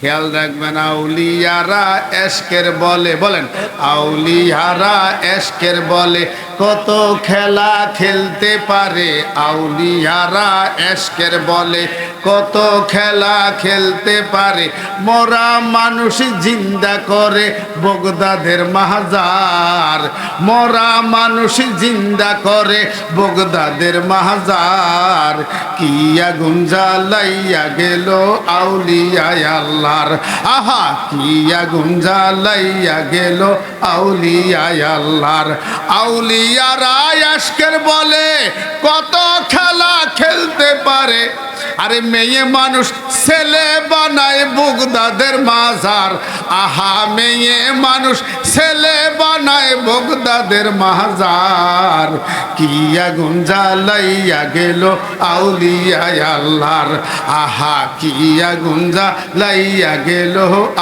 খেয়াল রাখবেন, আউলিয়ারা এশকের বলে, বলেন আউলিয়ারা এশকের বলে কত খেলা খেলতে পারে। আউলিয়ারা এশকের বলে কত খেলা খেলতে পারে। মরা মানুষ জিন্দা করে বগদাদের মাজার। মরা মানুষ জিন্দা করে বগদাদের মাজার। কি আগুন জ্বালাইয়া গেল আউলিয়ায় আল্লাহর, আহা কি আগুন জ্বালাইয়া গেল আউলিয়ায় আল্লাহর। আউলিয়ারা আশকের বলে কত খেলা খেলতে পারে। আরে মেয়ে মানুষ ছেলে বানায় বগদাদের মাজার। আহা মেয়ে মানুষ ছেলে বানায় বগদাদের মাজার। কি আগুন জ্বালাইয়া গেল আউলিয়ায় আল্লাহর, আহা কি আগুন জ্বালাইয়া গেল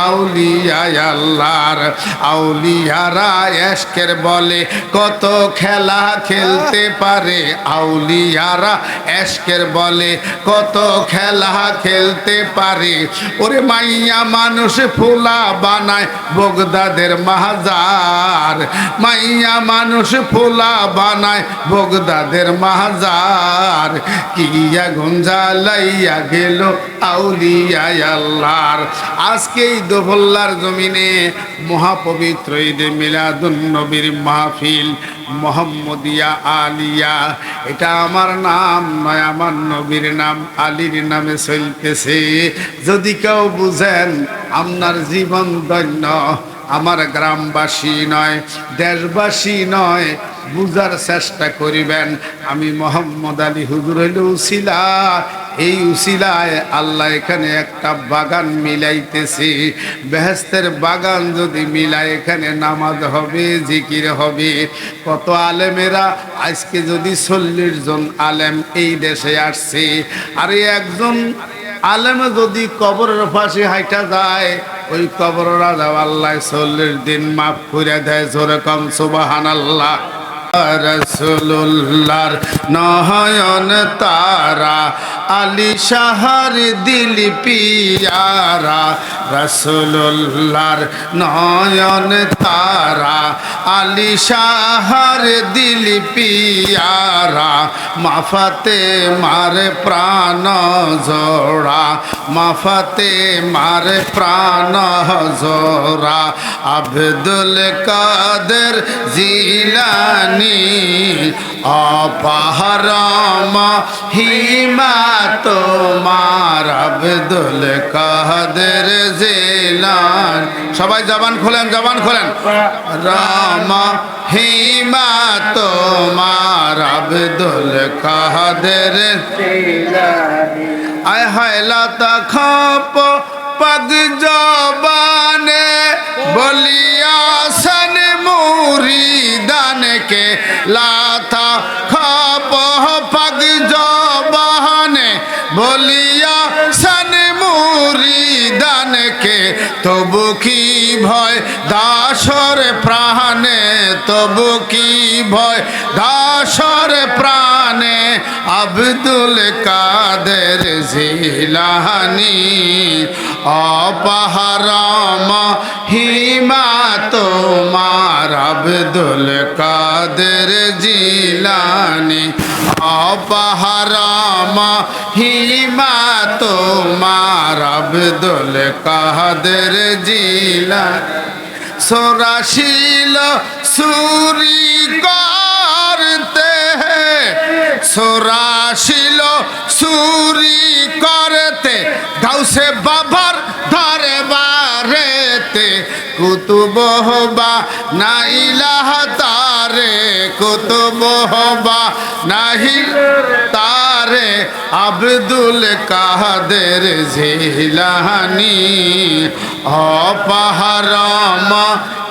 আউলিয়ায় আল্লাহর। আউলিয়ারা এশকের বলে কত খেলা খেলতে পারে। আউলিয়ারা এশকের বলে কত খেলা খেলতে পারে। ওরে মাইয়া মানুষ ফুলা বানায় বগদাদের মাজার। মাইয়া মানুষ ফুলা বানায় বগদাদের মাজার। কি আগুন জ্বালাইয়া গেল আউলিয়ায় আল্লাহর। আজকে এই দোফল্লার জমিনে মহাপবিত্র ঈদে মিলাদুন নবীর মাহফিল মোহাম্মদিয়া আলিয়া। এটা আমার নাম নয়, আমার নবীর নাম আলীর নামে চলতেছে। যদি কেউ বুঝেন আপনার জীবন ধন্য। আমার গ্রামবাসী নয়, দেশবাসী নয়, বুঝার চেষ্টা করিবেন। আমি মোহাম্মদ আলী হুজুর হইল উসিলা। এই উসিলায় আল্লাহ এখানে একটা বাগান মিলাইতেছে। বেহেশতের বাগান যদি মিলায়, এখানে নামাজ হবে, জিকির হবে। কত আলেমেরা আজকে যদি 40 জন আলেম এই দেশে আসছে, আর একজন আলেমে যদি কবরের পাশে হাইটা যায়, ওই কবর রাজা আল্লাহ 40 দিন মাফ করে দেয়। জোরে কম সুবহানাল্লাহ। রাসূলুল্লাহর নয়ন তারা, আলী শাহর দিল পিয়ারা। রাসূলুল্লাহর নয়ন তারা, আলী শাহর দিল পিয়ারা। মাফাতে মারে প্রাণ জোড়া, মাফাতে মারে প্রাণ জোড়া। আব্দুল কাদের জিলানী অপারম হিমা তোমার। আব্দুল কাদের জিলানী, সবাই জবান খোলেন, জবান খোলেন। রাম হিমা তোমার আব্দুল কাদের জিলানী। আয় হায় লতা খপ পগ জবানে বলিয়াসন মুরিদান কে। লাতা খপ পগ জবানে বলিয়াসন মুরিদান কে। তবু কি ভয় দাসর প্রাণে, তবু কি ভয় দাসর প্রাণে। আব্দুল কাদের জিলানী অপারম হিমা তোমার। আব্দুল কাদের জিলানী অপারম হিমা তোমার। আব্দুল কাদের জিলানী সরাশিল সুরি করতে, সরাশিল সুরি করতে। গাউসে বাবার দরবারেতে কুতুব হবা নাইলাহ তারে, কুতুব হবা নাহিল তারে। আব্দুল কাদের জিলানী অপারম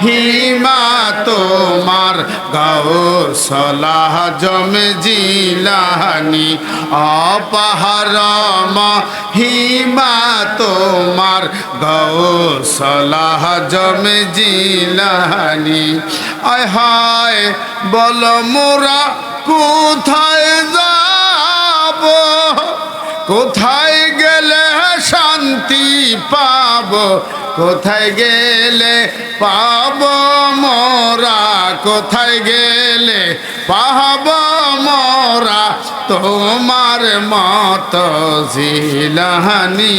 হিমা তোমার। গাউসুল আজম জিলানী অপারম হিমা তোমার। গাউসুল আজম জিলানী। আয় হায় বল মোরা কোথায় যাব, কোথায় গেলে শান্তি পাব। পাবো, কোথায় গেলে পাবো মোরা, কোথায় গেলে পাবো মোরা তোমার মত জিলানি।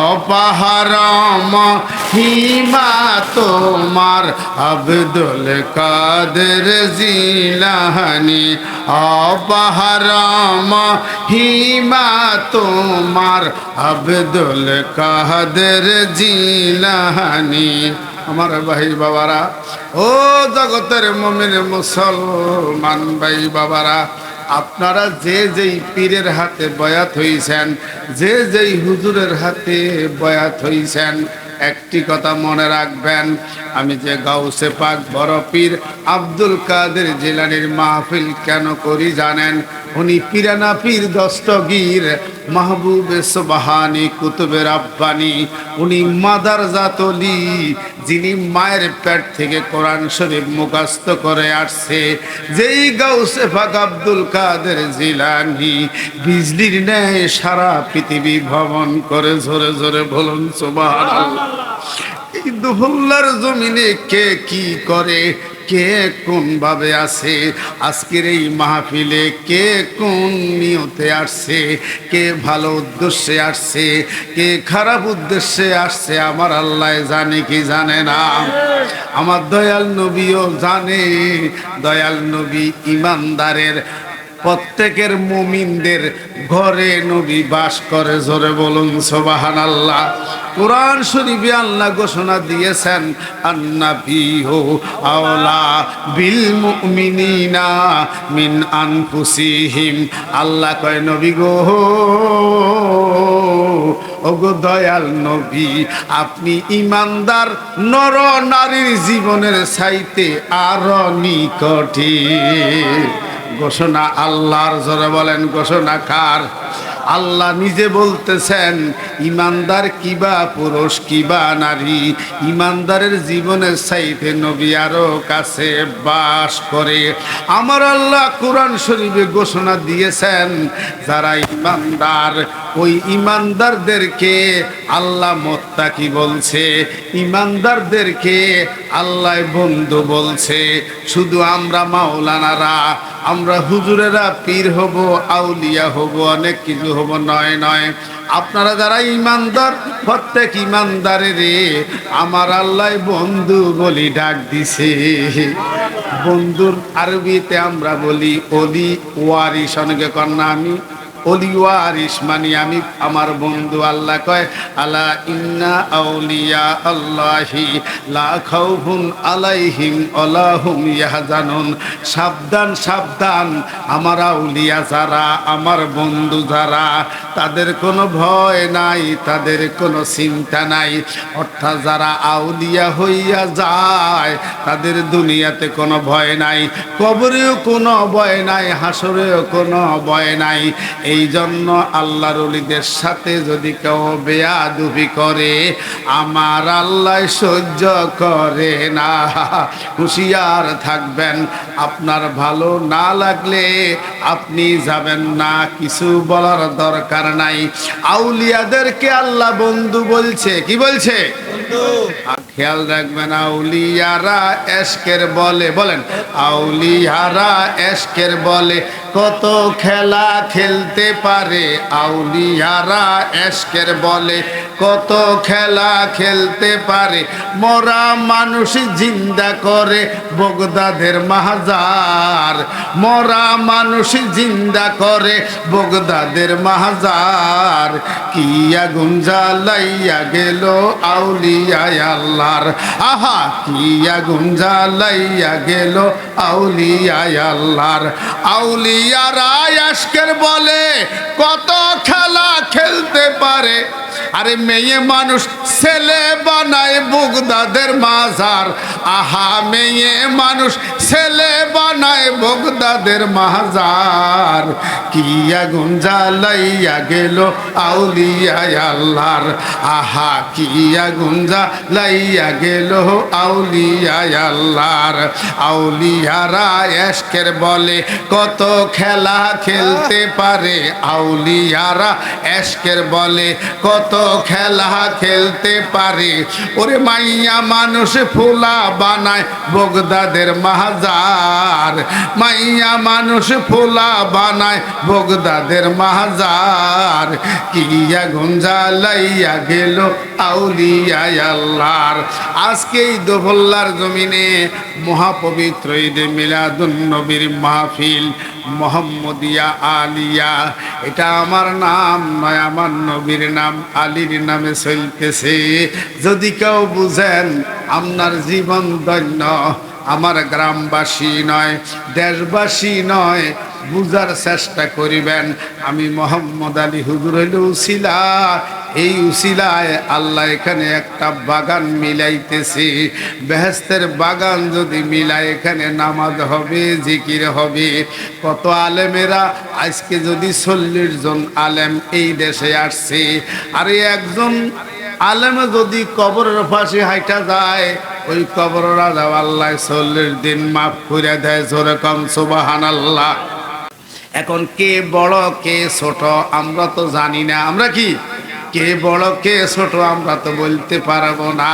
অপাহার মহিমা তোমার আব্দুল কাদের জিলানি। অপাহার মহিমা তোমার আব্দুল কাদের জিলানি। আমার ভাই বাবারা, ও জগতের মুমিন মুসলমান ভাই বাবারা, আপনারা যে যেই পীরের হাতে বয়াত হইছেন, যে যেই হুজুরের হাতে বয়াত হইছেন, একটি কথা মনে রাখবেন, আমি যে গাউসে পাক বড় পীর আব্দুল কাদের জিলানীর মাহফিল কেন করি জানেন? উনি পিরানা পীর দস্তগীর মাহবুবে সুবহানি কুতুবে রাব্বানি, উনি মাদার জাতলি, যিনি মায়ের পেট থেকে কোরআন শরীফ মুখস্থ করে আসছে। যেই গাউসে পাক আব্দুল কাদের জিলানী বিজলির ন্যায় সারা পৃথিবী ভ্রমণ করে, জোরে জোরে বলুন সুবহানাল্লাহ। এই দুহুল্লার জমিনে কে কি করে, কে কোন ভাবে আছে, আজকের এই মাহফিলে কে কোন নিয়তে আসছে, কে ভালো উদ্দেশ্যে আসছে, কে খারাপ উদ্দেশ্যে আসছে, আমার আল্লাহ জানে কি জানে না? আমার দয়াল নবীও জানে। দয়াল নবী ইমানদারের, প্রত্যেকের মুমিনদের ঘরে নবী বাস করে, জোরে বলুন সুবহানাল্লাহ। কোরআন শরীফে আল্লাহ ঘোষণা দিয়েছেন, আন্নাবিয়্যু আওলা বিল মুমিনিনা মিন আনফুসিহিম। আল্লাহ কয় নবী গো, ওগো দয়াল নবী, আপনি ইমানদার নর নারীর জীবনের চাইতে আরো নিকটে। ঘোষণা আল্লাহর, জোরে বলেন ঘোষণা কার? আল্লাহ নিজে বলতেছেন, ইমানদার কিবা পুরুষ কিবা নারী, ইমানদারের জীবনের চাইতে নবী আরো কাছে বাস করে। আমার আল্লাহ কোরআন শরীফে ঘোষণা দিয়েছেন, যারা ইমানদার, ওই ইমানদারদেরকে আল্লাহ মুত্তাকি বলছে, ইমানদারদেরকে আল্লাহ বন্ধু বলছে। শুধু আমরা মাওলানারা, আমরা হুজুরেরা পীর হব, আউলিয়া হব, অনেক কিছু হব, নয় নয়। আপনারা যারা ইমানদার, প্রত্যেক ইমানদারের আমার আল্লাহ বন্ধু বলি ডাক দিছে। বন্ধুর আরবিতে আমরা বলি অলি ওয়ারিস, অনেকে কন্যা আমি অলি ওয়ারিস মানে আমি আমার বন্ধু। আল্লাহ কয়, আলা ইন্না আউলিয়া আল্লাহি লা খাউফুন আলাইহিম ওয়ালা হুম ইয়াহজানুন। সাবধান সাবধান, আমার আউলিয়া যারা, আমার বন্ধু যারা, তাদের কোনো ভয় নাই, তাদের কোনো চিন্তা নাই। অর্থাৎ যারা আউলিয়া হইয়া যায়, তাদের দুনিয়াতে কোনো ভয় নাই, কবরেও কোনো ভয় নাই, হাসরেও কোনো ভয় নাই। এই জন্য আল্লাহর ওলিদের সাথে যদি কেউ বেয়াদবি করে, আমার আল্লাহ সহ্য করে না। হুঁশিয়ার থাকবেন, আপনার ভালো না লাগলে আপনি যাবেন না, কিছু বলার দরকার নাই। আউলিয়াদেরকে আল্লাহ বন্ধু বলছে, কি বলছে? খেয়াল রাখবেন, আউলিয়ারা এশকের বলে, বলেন আউলিয়ারা এশকের বলে কত খেলা খেলতে পারে। আউলিয়ারা এশকের বলে কত খেলা খেলতে পারে। মরা মানুষ জিন্দা করে বগদাদের মাজার, মরা মানুষ জিন্দা করে বগদাদের মাজার। কি আগুন জ্বালাইয়া গেল আউলিয়া আল্লাহর, আহা কি আগুন জ্বালাইয়া গেল আউলিয়া আল্লাহর। আউলিয়ারা আশকের বলে কত খেলা খেলতে পারে। আরে মেয়ে মানুষ ছেলে বানায় বগদাদের মাজার, আহা মেয়ে মানুষ ছেলে বানায় বগদাদের মাজার। কি আগুন জ্বালাইয়া গেল আউলিয়া আল্লাহর, আহা কি আগুন জ্বালাইয়া গেল আউলিয়া আল্লাহর। আউলিয়ারা এশকের বলে কত খেলা খেলতে পারে। আউলিয়ারা এশকের বলে কত কত খেলা খেলতে পারে। ওরে মাইয়া মানুষ ফুলা বানায় বগদাদের মাজার, মাইয়া মানুষ ফুলা বানায় বগদাদের মাজার। কি আগুন জ্বালাইয়া গেল আউলিয়া আল্লাহর। আজকে এই দোভল্লার জমিনে মহাপবিত্র ঈদে মিলাদুন নবীর মাহফিল মোহাম্মদিয়া আলিয়া। এটা আমার নাম নয়, আমার নবীর নাম আলীর নামে চলতেছে। যদি কেউ বুঝেন আপনার জীবন ধন্য। আমার গ্রামবাসী নয়, দেশবাসী নয়, বুঝার চেষ্টা করিবেন। আমি মোহাম্মদ আলী হুজুর হইল উসিলা। এই উসিলায় আল্লাহ এখানে একটা বাগান মিলাইতেছে। বেহেশতের বাগান যদি মিলায়, এখানে নামাজ হবে, জিকির হবে। কত আলেমেরা আজকে যদি 40 জন আলেম এই দেশে আসছে, আর একজন আলেমে যদি কবরের পাশে হাইটা যায়, ওই কবর রাজা আল্লাহ 40 দিন মাফ করে দেয়। জোরে কম সুবহানাল্লাহ। এখন কে বড় কে ছোট আমরা তো জানি না। আমরা কি কে বড় কে ছোট আমরা তো বলতে পারবো না,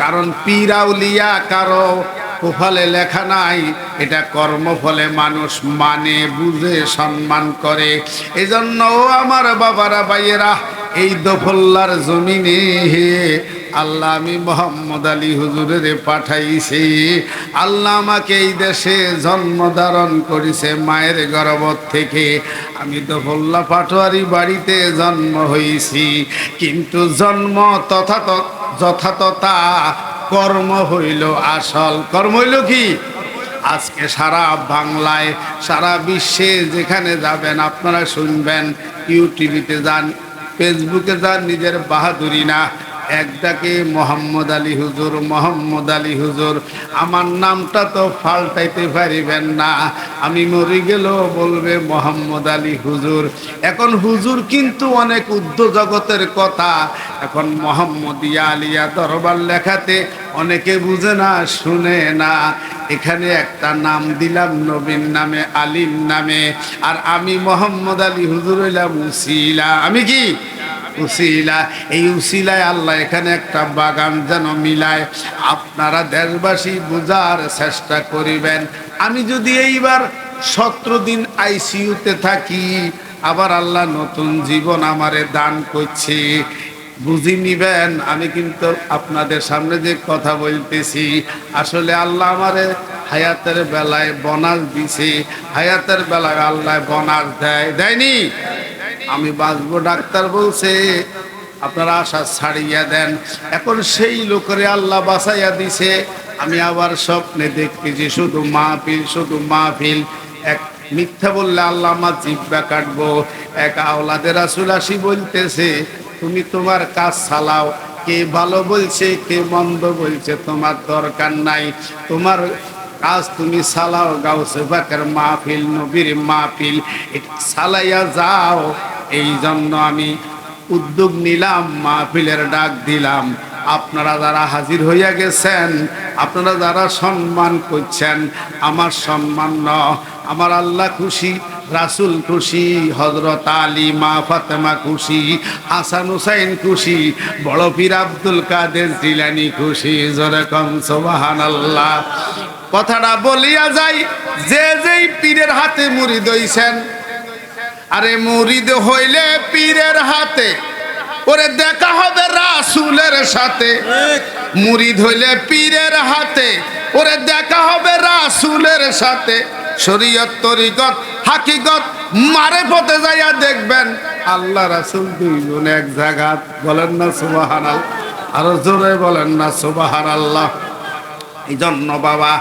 কারণ পীর আউলিয়া কারো কপালে লেখা নাই। এটা কর্মফলে মানুষ মানে, বুঝে, সম্মান করে। এজন্য আমার বাবারা ভাইয়েরা, এই দোফল্লার জমিনে আল্লাহ আমি মোহাম্মদ আলী হুজুরের পাঠাইছি। আল্লাহ আমাকে এই দেশে জন্ম ধারণ করেছে মায়ের গর্ভ থেকে। আমি দোফল্লা পাটোয়ারি বাড়িতে জন্ম হয়েছি, কিন্তু জন্ম যথাযথতা কর্ম হইল আসল। কর্ম হইল কি? আজকে সারা বাংলায়, সারা বিশ্বে যেখানে যাবেন আপনারা শুনবেন, ইউটিউবে যান, ফেসবুকে যান, নিজের বাহাদুরি না, একটাকে মোহাম্মদ আলী হুজুর, মোহাম্মদ আলী হুজুর। আমার নামটা তো পাল্টাইতে পারিবেন না, আমি মরে গেলেও বলবে মোহাম্মদ আলী হুজুর। এখন হুজুর কিন্তু অনেক উর্ধ্ব জগতের কথা। এখন মোহাম্মদিয়া আলিয়া দরবার লেখাতে অনেকে বুঝে না, শুনে না। এখানে একটা নাম দিলাম নবীর নামে, আলীর নামে, আর আমি মোহাম্মদ আলী হুজুর হইলাম উসিলা। আমি কি? উসিলা। এই উসিলায় আল্লাহ এখানে একটা বাগান যেন মিলায়। আপনারা দেশবাসী বুঝার চেষ্টা করিবেন। আমি যদি এইবার 17 দিন আইসিইউতে থাকি, আবার আল্লাহ নতুন জীবন আমারে দান করছে, বুঝি নিবেন। আমি কিন্তু আপনাদের সামনে যে কথা বলতেছি, আসলে আল্লাহ আমারে হায়াতের বেলায় বোনাস দিছে। হায়াতের বেলায় আল্লাহ বোনাস দেয়, দেয়নি? আমি বাঁচবো ডাক্তার বলছে, আপনারা আশা ছাড়িয়া দেন। এখন সেই লোকের আল্লাহ বাঁচাইয়া দিছে। আমি আবার স্বপ্নে দেখতেছি শুধু মাহফিল, শুধু মাহফিল। এক মিথ্যা বললে আল্লাহ আমার জিহ্বা কাটবো। এক আওলাদে রাসূল আসি বলতেছে, তুমি তোমার কাজ চালাও, কে ভালো বলছে কে মন্দ বলছে তোমার দরকার নাই, তোমার কাজ তুমি চালাও। গাউসে পাকের মাহফিল, নবীর মাহফিল, এটা চালাইয়া যাও। এই জন্য আমি উদ্যোগ নিলাম, মাহফিলের ডাক দিলাম। আপনারা যারা হাজির হইয়া গেছেন, আপনারা যারা সম্মান করছেন, আমার সম্মান ন, আমার আল্লাহ খুশি, রাসূল খুশি, হযরত আলী, মা ফাতেমা খুশি, হাসান হুসাইন খুশি, বড় পীর আব্দুল কাদের জিলানী খুশি। জোরে কম সুবহানাল্লাহ। কথাটা বলিয়া যাই, যে যেই পীরের হাতে মুরিদ হইছেন, আরে মুরিদ হইলে পীরের হাতে, ওরে দেখা হবে রাসূলের সাথে। মুরিদ হইলে পীরের হাতে, ওরে দেখা হবে রাসূলের সাথে। শরীয়ত, তরিকত, হাকিকত, মারেফতে যাইয়া দেখবেন আল্লাহ রাসূল দুইজন এক জায়গা। বলেন না সুবহানাল্লাহ? আরো জোরে বলেন না সুবহানাল্লাহ? এই জন্য বাবা,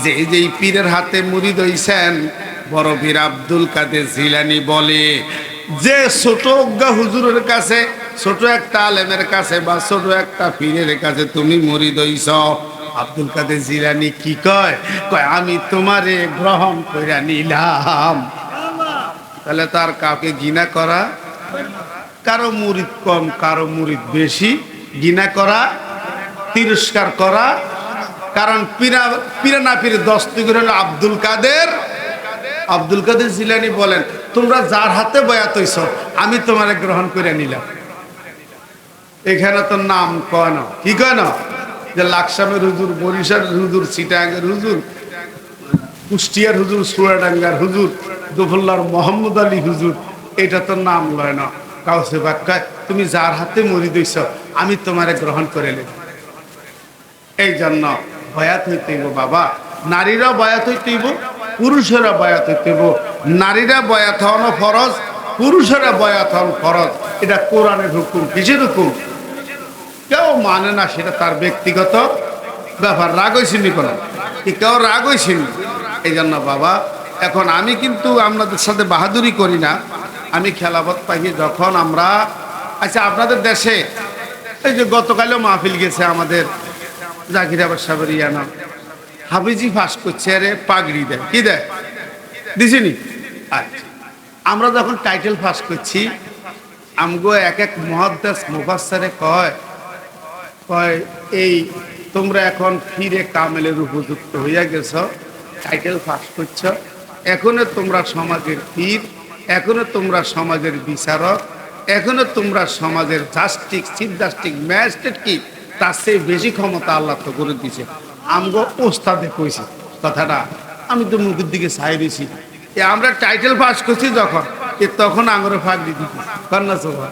যে যেই পীরের হাতে মুরিদ হইছেন, বড় পীর আব্দুল কাদের জিলানী বলে, যে ছোট অজ্ঞা হুজুরের কাছে, ছোট একটা আলেমের কাছে বা ছোট একটা পীরের কাছে তুমি মুরিদ হইছ, আব্দুল কাদের জিলানী কি কয়? কয় আমি তোমারে গ্রহণ করে নিলাম। তাহলে তার কাউকে ঘৃণা করা, কারো মুরিদ কম কারো মুরিদ বেশি, ঘৃণা করা, তিরস্কার করা। কারণ পীরা না পীর দস্তগীর হলো আব্দুল কাদের। আব্দুল কাদের জিলানী বলেন, তোমরা যার হাতে বয়াত হইছ আমি তোমারে গ্রহণ করে নিলাম। এখানে তো নাম কয় না, কি কয় না, যে লাকসামের হুজুর, বরিশালের হুজুর, চিটাগাঙ্গের হুজুর, কুষ্টিয়ার হুজুর, চুয়াডাঙ্গার হুজুর, দোফল্লার মোহাম্মদ আলী হুজুর, এটা তো নাম লয় না। কাউসে বাক্কায় তুমি যার হাতে মরি দিয়েছ আমি তোমারে গ্রহণ করে নেব। এই জন্য বয়াত হইতেইব বাবা, নারীরা বয়াত হইতেইব, পুরুষেরা বয়াত হইতেইব। নারীরা বয়াত হওয়ানো ফরজ, পুরুষেরা বয়াত হন ফরজ। এটা কোরআনের হুকুম। কিসের হুকুম? কেউ মানে না, সেটা তার ব্যক্তিগত ব্যাপার। রাগ হয়েছিনি কোনো, কেউ রাগ হয়েছিনি। এই জন্য বাবা, এখন আমি কিন্তু আপনাদের সাথে বাহাদুরি করি না, আমি খেলাফত পাখি যখন আমরা, আচ্ছা আপনাদের দেশে এই যে গতকালও মাহফিল গেছে আমাদের জাকির আবার সাহেবের ইয়ানা, হাফিজি ফাঁস করছে, আরে পাগড়ি দেয়, কি দেয়, দিছিনি? আচ্ছা, আমরা যখন টাইটেল ফাঁস করছি, আমগো এক এক মুহাদ্দিস মুফাসসিরে কয় কয় এই তোমরা এখন ফিরে কামেলের উপযুক্ত হইয়া গেছ, টাইটেল ফাঁস করছ, এখনো তোমরা সমাজের পীর, এখনো তোমরা সমাজের বিচারক, এখনো তোমরা সমাজের জাস্টিক, চিফ জাস্টিক, ম্যাজিস্ট্রেট, কি তার চেয়ে বেশি ক্ষমতা আল্লাহ তো করে দিছে। আমগো ওস্তাদে কইছে কথাটা, আমি তো মুখের দিকে চাই দিছি। আমরা টাইটেল পাস করছি যখন, তখন আঙুরে ফাঁক দিতে কন্যা সভা,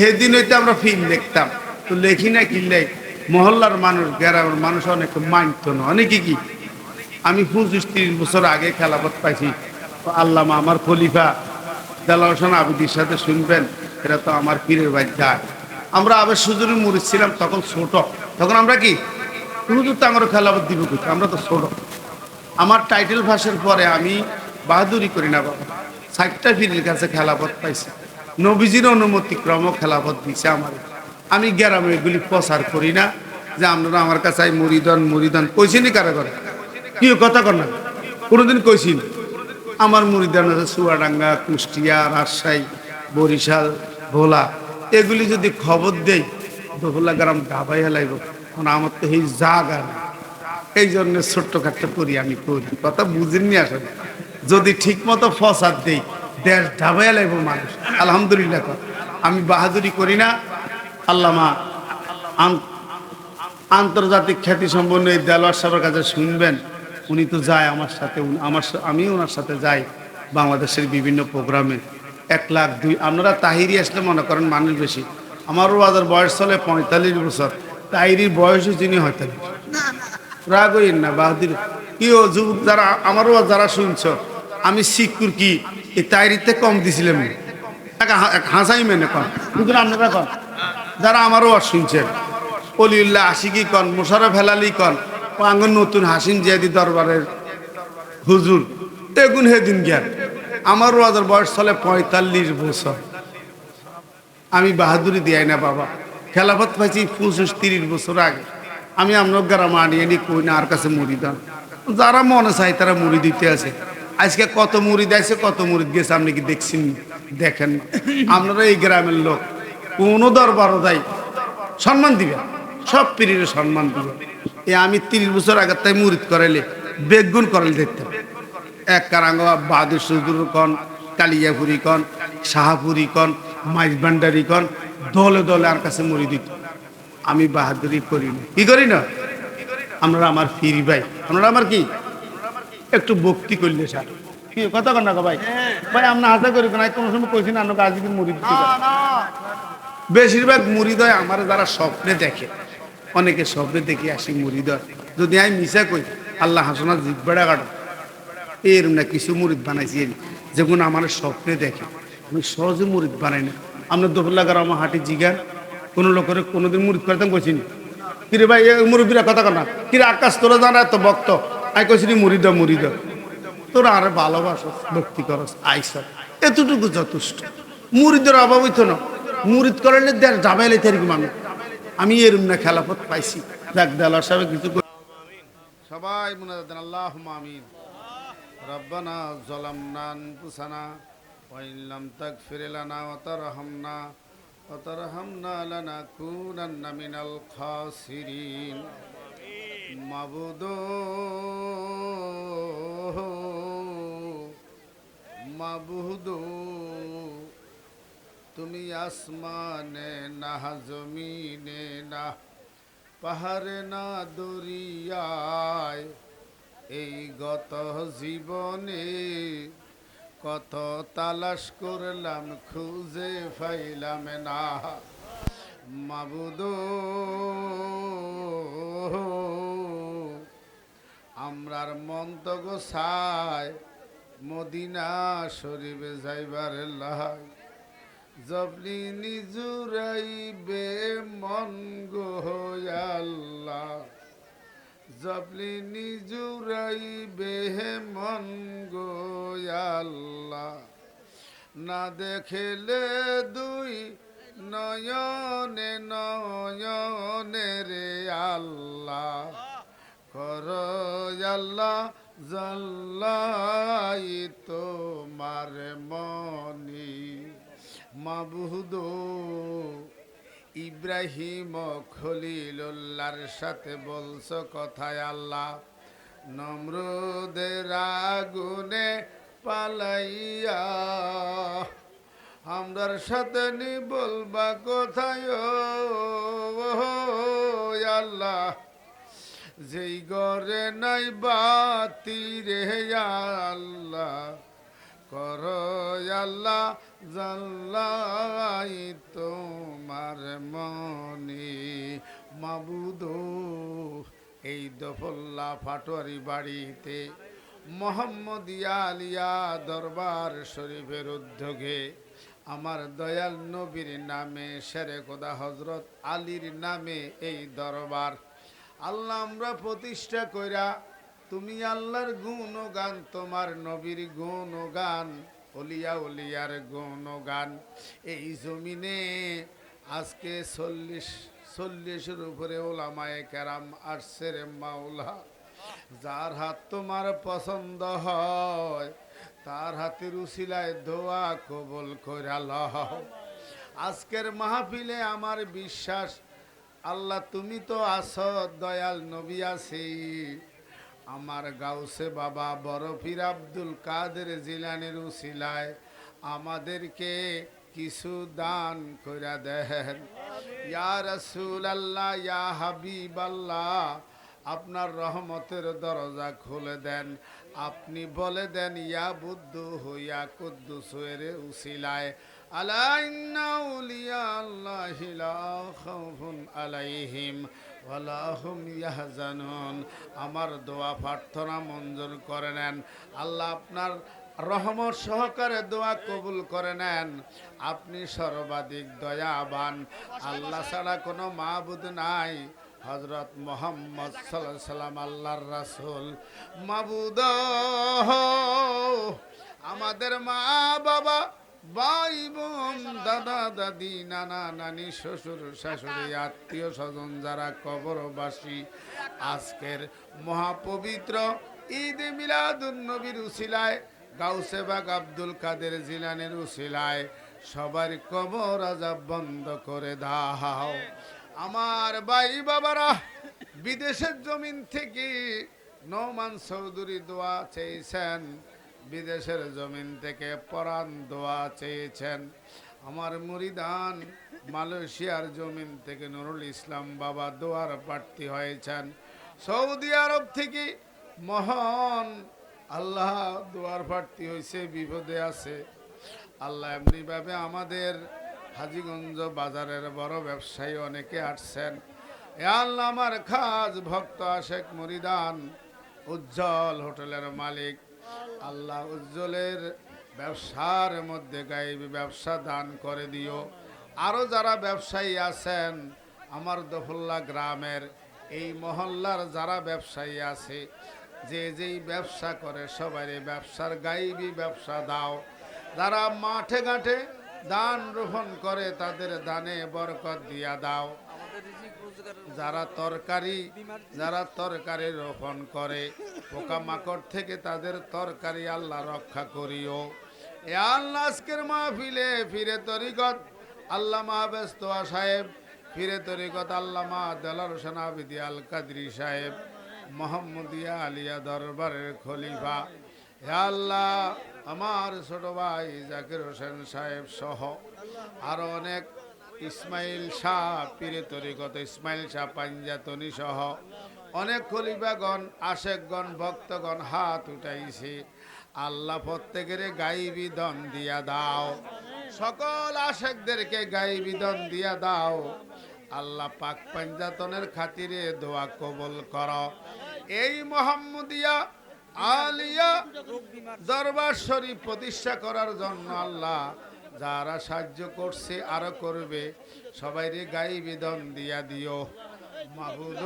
সেদিন হইতে আমরা ফিল্ম দেখতাম, তো লেখি না কিনলে মহল্লার মানুষ, গ্রামের মানুষ অনেক মানত না, অনেকে কি। আমি 25-30 বছর আগে খেলাফত পাইছি। আল্লামা আমার খলিফা দেলাওয়ার হোসেন আবিদির সাথে শুনবেন, এরা তো আমার পীরের ভাই যায়। আমরা আবার সুজুরি মুরিদ ছিলাম, তখন ছোট, তখন আমরা কি হুজুর তো আমার খেলাফত দিব কিছু, আমরা তো ছোট। আমার টাইটেল ফাঁসের পরে আমি বাহাদুরি করি না বাবা, 60টা পীরের কাছে খেলাফত পাইছি, নবীজির অনুমতি ক্রম খেলাফত দিছে আমার। আমি গ্রামে এগুলি প্রচার করি না যে আপনারা আমার কাছে মুরিদান মুরিদান কইছিনি, কারা করে কি কথা কর না, কোনোদিন কইছিনি। আমার মুরিদান আছে চুয়াডাঙ্গা, কুষ্টিয়া, রাজশাহী, বরিশাল, ভোলা, এগুলি যদি খবর দেই দোফলা গ্রাম ডাবাই হেলাইব, কারণ আমার তো এই জায়গা না। এই জন্য ছোট্টখাট্টো করি, আমি করি, কথা বুঝিনি আসলে। যদি ঠিক মতো ফসাদ দেই দেশ ডাবাই হেলাইব মানুষ, আলহামদুলিল্লাহ। আমি বাহাদুরি করি না। আল্লামা আন্তর্জাতিক খ্যাতি সম্পন্ন এই দেলোয়ার সাহেবের কাছে শুনবেন, উনি তো যায় আমার সাথে, আমি ওনার সাথে যাই বাংলাদেশের বিভিন্ন প্রোগ্রামে। 1 লাখ 2, আপনারা তাহিরি আসলে মনে করেন মানুষ বেশি, আমারও বাজার বয়স চলে 45 বছর, তাহিরির বয়সও যিনি হয়তো রাগ হইন না, বাহাদুর কি ও যুবক যারা আমারও যারা শুনছ, আমি শিক্ষুর কি এই তাহিরিতে কম দিছিলাম, হাসাই মেনে কন, কিন্তু আপনারা কন যারা আমারও শুনছেন, অলিউল্লাহ আশিকি কন, মোশাররফ হেলালি কন, আঙ্গন নতুন হাসিন জিয়াদি দরবারের হুজুর, এগুন হেদিন জ্ঞান। আমারও আদার বয়স চলে 45 বছর, আমি বাহাদুরি দিয়াই না বাবা। খেলাফত পাইছি 25-30 বছর আগে। আমি আপনার গ্রামে আনিয়ে নি কই না আর কাছে মুড়ি দেন, যারা মনে চাই তারা মুড়ি দিতে আছে। আজকে কত মুড়ি দিয়েছে, কত মুড়ি গেছে, আপনি কি দেখছেন? দেখেন আপনারা এই গ্রামের লোক, কোনো দরবারও যাই সম্মান দিবেন, সব পীরের সম্মান দিবেন। আমি 30 বছর আগে তাই মুরিদ করাইলে বেগুন করাইলে দেখতাম, এক কারাঙ্গ বাহাদুর সুদুর কন, কালিয়াপুরি কন, শাহাপুরি কন, মাইজ ভান্ডারি কন, দলে দলে আর কাছে মুড়ি দিত। আমি বাহাদুরি করি না, কি করি না, আমরা আমার ফিরি ভাই, আমরা আমার কি একটু ভক্তি করলে স্যার, কি কথা কন না ভাই, ভাই আমরা হাতে করি না, কোনো সময় কইছি না আপনাকে আজকে মুড়ি দিতে। বেশিরভাগ মুরিদ হয় আমার যারা স্বপ্নে দেখে, অনেকে স্বপ্নে দেখে আসি মুরিদ হয়। যদি আমি মিশা কই আল্লাহ হাসনা জিব্বাড়া কাটো, এরম না কিছু মুরিদ বানাইছি যেগুলো আমার স্বপ্নে দেখে, আমি সহজে মুরিদ বানাই না। আমরা দোফল্লা গ্রাম হাঁটি জিগান, কোনো লোকের কোনোদিন মুরিদ করতাম কইছিনি, কিরে ভাই মুরব্বীরা কথা কনা, কিরে আকাশ তোরা জানা এত ভক্ত, আই কইছিনি মুরিদ মুরিদ, তোরা আরে ভালোবাসো ভক্তি করস আইস, এতটুকু যথেষ্ট। মুরিদের অভাব হইতো না, মুরিদ করলে দেড় ডাবাইলে তারিখ মানুষ। আমি এরম না খেলাফত পাইছি, দেখ দেলার সাহেব কিছু সবাই মুনাজাত দেন, আল্লাহুম্মা আমিন। রব্বানা যালামনা আনফুসানা ওয়া ইন লাম তাগফির লানা ওয়া তারহামনা লানাকুনান্না মিনাল খাসিরিন। মাবুদো মাবুদো তুমি আসমানে না জমিনে না পাহাড়ে না দরিয়ায়, এই গত জীবনে কত তালাশ করলাম খুঁজে পাইলাম না। মাবুদ আমরার মন তো গোছায় মদিনা শরীফে যাইবার লাই, জবলি নিজুরাইবে মন গো আল্লাহ, জবলি নিজুরাইবে মন গো আল্লাহ, না দেখলে দুই নয়নে নয়নে রে আল্লাহ, কর আল্লাহ জাল্লাই তোমার মনি। মাবুদ ইব্রাহিম খলিলুল্লাহর সাথে বলছো কথায় আল্লাহ, নমরুদের আগুনে পালাইয়া আমরার সাথে নি বলবা কোথায় আল্লাহ, যেই ঘরে নাই বাতি রে আল্লাহ, কর আল্লাহ জাল্লাই তোমার মনি। মাবুদ এই দফল্লা পাটোয়ারি বাড়িতে মোহাম্মদিয়া আলিয়া দরবার শরীফের উদ্যোগে আমার দয়াল নবীর নামে শেরে খোদা হজরত আলীর নামে এই দরবার আল্লাহ আমরা প্রতিষ্ঠা কইরা, তুমি আল্লাহর গুণগান, তোমার নবীর গুণগান, অলিয়া উলিয়ার গুণগান এই জমিনে আজকে 40-40-এর উপরে ওলামায়ে কেরাম আসছে রে মাওলা। যার হাত তোমার পছন্দ হয় তার হাতের উসিলায় দোয়া কবুল কইরা লও। আজকের মাহফিলে আমার বিশ্বাস আল্লাহ তুমি তো আছো, দয়াল নবী আছি, আমার গাউসে বাবা বড় পীর আব্দুল কাদের জিলানীর উসিলায় আমাদেরকে কিছু দান কইরা দেন। ইয়া রাসূলুল্লাহ, ইয়া হাবিবাল্লাহ, আপনার রহমতের দরজা খুলে দেন। আপনি বলে দেন ইয়া বুদ্ধু হইয়া কুদ্দুস এর উসিলায় আলা ইন্না আউলিয়া আল্লাহি লা খাউফুন আলাইহিম ওয়ালা হুম ইয়াহজানুন। আমার দোয়া প্রার্থনা মঞ্জুর করে নেন আল্লাহ, আপনার রহমত সহকারে দোয়া কবুল করে নেন। আপনি সর্বাধিক দয়াবান, আল্লাহ ছাড়া কোনো মাবুদ নাই। হযরত মুহাম্মদ সাল্লাল্লাহু আলাইহি সাল্লাম আল্লাহর রাসূল। মাবুদ আমাদের মা বাবা, ভাই বোন, দাদা দাদি, নানা নানি, শ্বশুর শাশুড়ি, আত্মীয় স্বজন যারা কবরবাসী, আজকের মহাপবিত্র ঈদ মিলাদুন নবীর উসিলায়, গাউসে বাগ আব্দুল কাদের জিলানীর উসিলায় সবার কবর আযাব বন্ধ করে দাও। আমার ভাই বাবারা বিদেশের জমিন থেকে নোমান চৌধুরী দোয়া চেয়েছেন, বিদেশের জমিন থেকে পরাণ দোয়া চেয়েছেন। আমার মুরিদান মালয়েশিয়ার জমিন থেকে নুরুল ইসলাম বাবা দোয়ার প্রার্থী হয়েছেন। সৌদি আরব থেকে মহান আল্লাহ দোয়ার প্রার্থী হয়েছে, বিপদে আছে। আল্লাহ এমনিভাবে আমাদের হাজীগঞ্জ বাজারের বড় ব্যবসায়ী অনেকে আসছেন। এ আল্লাহ আমার খাস ভক্ত আশেক মুরিদান উজ্জ্বল হোটেলের মালিক, আল্লাহ উজ্জ্বলের ব্যবসার মধ্যে গায়েবী ব্যবসা দান করে দিও। আরও যারা ব্যবসায়ী আছেন আমার দফল্লা গ্রামের এই মহল্লার যারা ব্যবসায়ী আছে, যে যেই ব্যবসা করে সবাই ব্যবসার গায়েবী ব্যবসা দাও। যারা মাঠে ঘাটে দান রোপণ করে তাদের দানে বরকত দিয়া দাও। যারা তরকারি রোপণ করে পোকামাকড় থেকে তাদের তরকারি আল্লাহ রক্ষা করিও। এ আল্লাহ আজকের মাহফিলে ফিরে তরিকত আল্লামা বেস্তোয়া সাহেব, ফিরে তরিকত আল্লামা দেলার হোসেন আবিদি আল কাদরি সাহেব, মোহাম্মদিয়া আলিয়া দরবারের খলিফা, হে আল্লাহ আমার ছোট ভাই জাকির হোসেন সাহেব সহ আরো অনেক ইসমাইল শাহ পীরে তরিকত ইসমাইল শাহ পাঞ্জাতনি সহ অনেক খলিফাগণ আশেকগণ ভক্তগণ হাত উঠাইছে। আল্লাহ প্রত্যেকের গাইবি দন দিয়া দাও, সকল আশেকদেরকে গাইবি দন দিয়া দাও। আল্লাহ পাক পাঞ্জাতনের খাতিরে দোয়া কবুল করো। এই মোহাম্মদিয়া আলিয়া দরবার শরীফ প্রতিষ্ঠা করার জন্য আল্লাহ যারা সাহায্য করছে আরো করবে, সবাইরে গাইবি দন দিয়া দিও। মাবুদ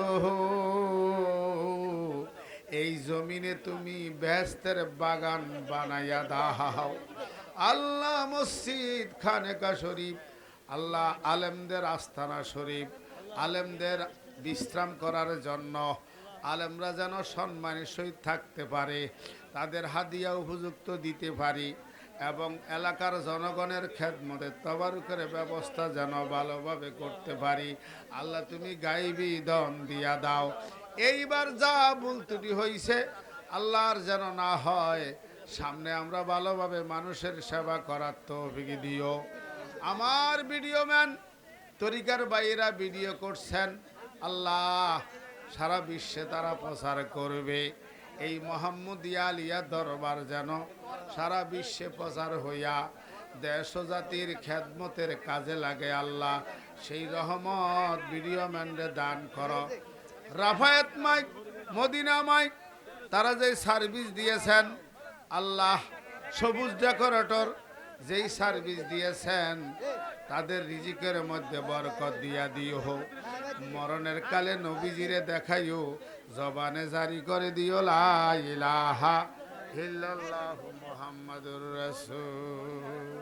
এই জমিনে তুমি বেহেশতের বাগান বানাইয়া দাও। আল্লাহ মসজিদ খানেকা শরীফ, আল্লাহ আলেমদের আস্তানা শরীফ, আলেমদের বিশ্রাম করার জন্য আলেমরা যেন সম্মানের সহিত থাকতে পারে, তাদের হাদিয়া উপযুক্ত দিতে পারি এবং এলাকার জনগণের খেদমতের তবারুকের ব্যবস্থা যেন ভালোভাবে করতে পারি। আল্লাহ তুমি গাইবি দন দিয়া দাও। এইবার যা ভুল ত্রুটি হয়েছে আল্লাহর যেন না হয়, সামনে আমরা ভালোভাবে মানুষের সেবা করার তৌফিক দিও। আমার ভিডিও ম্যান তরিকার বাইরা ভিডিও করছেন, আল্লাহ সারা বিশ্বে তারা প্রচার করবে। এই মোহাম্মদিয়া আলিয়া দরবার যেন সারা বিশ্বে প্রচার হইয়া দেশ ও জাতির খেদমতের কাজে লাগে। আল্লাহ সেই রহমত ভিডিও ম্যানরে দান করো। রাফায়েত মাইক, মদিনা মাইক, তারা যে সার্ভিস দিয়েছেন আল্লাহ, সবুজ ডেকোরেটর যেই সার্ভিস দিয়েছেন তাদের রিজিকের মধ্যে বরকত দিয়া দিও। মরণের কালে নবীজিরে দেখাইও, জবানে জারি করে দিও লা ইলাহা ইল্লাল্লাহু মুহাম্মাদুর রাসূল।